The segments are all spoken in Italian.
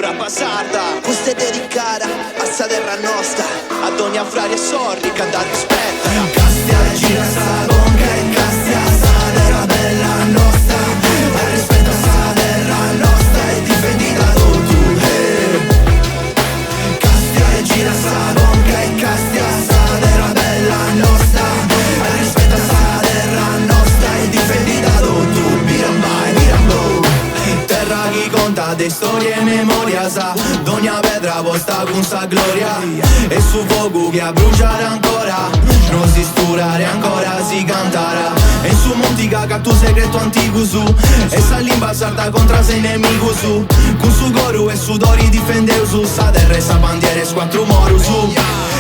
brava sarda. Questa è dedicata a sta terra nostra, ad ogni avraria e sordi che da rispetta. Castia gira sa conca e castia sa terra bella nostra, a rispetta sa terra nostra e difendita tu. Castia gira sa conca e castia sa terra bella nostra, a rispetta sa terra nostra e difendita tu. Mirambai, mirambo. Terra chi conta de storie e memoria sa, d'ogna pedra posta con sa gloria, e su fuoco che a bruciare ancora, non si sturare ancora, si cantarà. E su monti caga tu segreto antico su, e sa limba sarda contra sei nemico su, con su coro e sudori difendeu su, sa terra e sa bandiera e squattro moru su.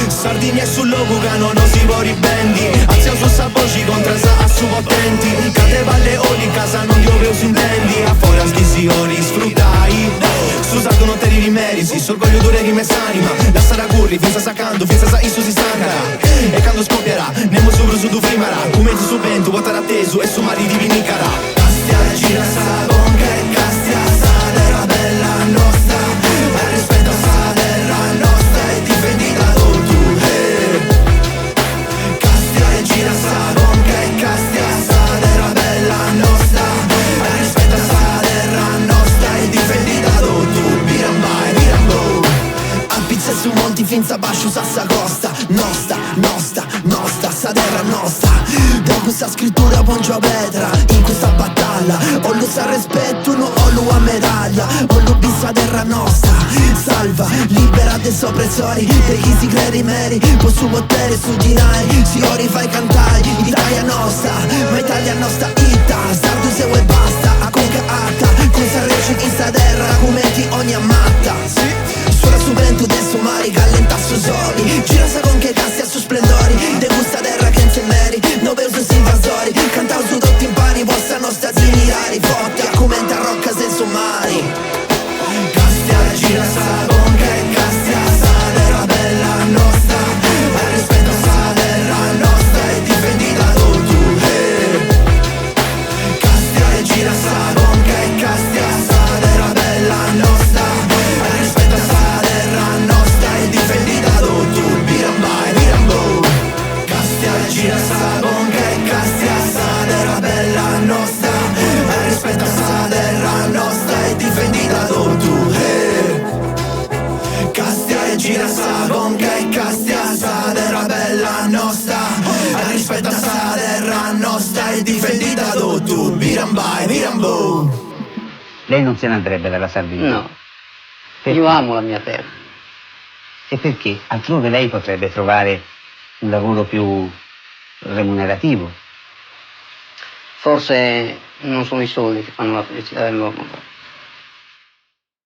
Sardegna e sul logo che non si può ribendi, azia su sa voci contra sa a su potenti, cade valle oli casa non piove si intendi, a fuori sti si ori sfruttai, su sa non te li rimeriti, s'orgoglio dure di messanima, la sarà curri, finza sa canto, finza sa isu si stancarà, e quando scoppierà, nemo su brusu tu frimarà, commenti su vento, vuotarà atteso e su mari divinicarà. Castia gira sa conca e castia sa terra bella nostra, a rispetto sa terra nostra e difendita tu. Castia gira sa conca e castia sa terra bella nostra, a rispetto sa terra nostra e difendita tu. Mirambai, mirambo. A pizza su monti finza basciu sa costa, nostra, nostra, nostra, sa terra nostra. Da questa scrittura pongio a pedra, in questa battaglia o lo sa rispetto, no o lo a medaglia, o lo bissa terra nostra. Salva, libera dei soppressori, per chi si crede meri, può su potere su dinai, si ori fai cantare, Italia nostra, ma Italia nostra itta, sardo se vuoi basta, a conca atta, cosa rece in sta terra, come ti ogni ammatta. Suona su vento del suo mari, callenta su soli, gira sa con che cassia su splendori, de questa terra che non se meri, no per su invasori, cantao su tutti impari, vostra nostra zinirari, forti, commenta rocca senza mari. Castia gira sa conca e castia sa terra bella nostra, a rispetto sa terra nostra e difendita tu. Castia gira sa conca e castia sa terra bella nostra, a rispetto sa terra nostra e difendita tu. Mirambai, mirambo. Castia gira sa conca e castia sa terra bella nostra, a rispetto sa terra nostra e difendita tu. Castia e gira sa conca e castia sa terra bella nostra, a rispetto sa terra nostra e difendita tu. Mirambai, mirambo. Lei non se ne andrebbe dalla Sardegna? No, Perché? io amo la mia terra. E perché? Altrove lei potrebbe trovare un lavoro più remunerativo. Forse non sono i soldi che fanno la felicità dell'uomo.